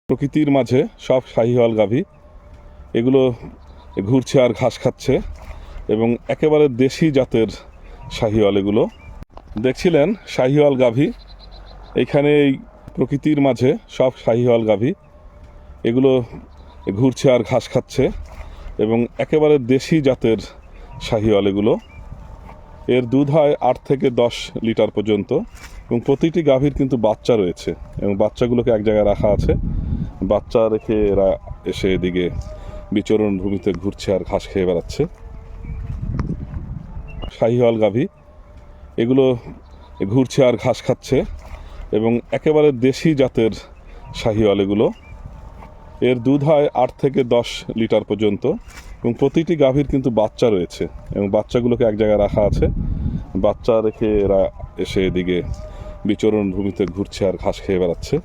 প্রকৃতির মাঝে সব শাহিওয়াল গাভী এগুলো ঘুরছে আর ঘাস খাচ্ছে এবং একেবারে দেশি জাতের শাহিওয়াল এগুলো দেখছিলেন। শাহিওয়াল গাভী এইখানে এই প্রকৃতির মাঝে সব শাহিওয়াল গাভী এগুলো ঘুরছে আর ঘাস খাচ্ছে এবং একেবারে দেশি জাতের শাহিওয়াল এগুলো। এর দুধ হয় 8 থেকে 10 লিটার পর্যন্ত এবং প্রতিটি গাভীর কিন্তু বাচ্চা রয়েছে এবং বাচ্চাগুলোকে এক জায়গায় রাখা আছে। বাচ্চা রেখে এরা এসে এদিকে বিচরণ ভূমিতে ঘুরছে আর ঘাস খেয়ে বেড়াচ্ছে। শাহিওয়াল গাভী এগুলো ঘুরছে আর ঘাস খাচ্ছে এবং একেবারে দেশি জাতের শাহিওয়াল এগুলো। এর দুধ হয় 8 থেকে 10 লিটার পর্যন্ত এবং প্রতিটি গাভীর কিন্তু বাচ্চা রয়েছে এবং বাচ্চাগুলোকে এক জায়গায় রাখা আছে। বাচ্চা রেখে এরা এসে এদিকে বিচরণ ভূমিতে ঘুরছে আর ঘাস খেয়ে বেড়াচ্ছে।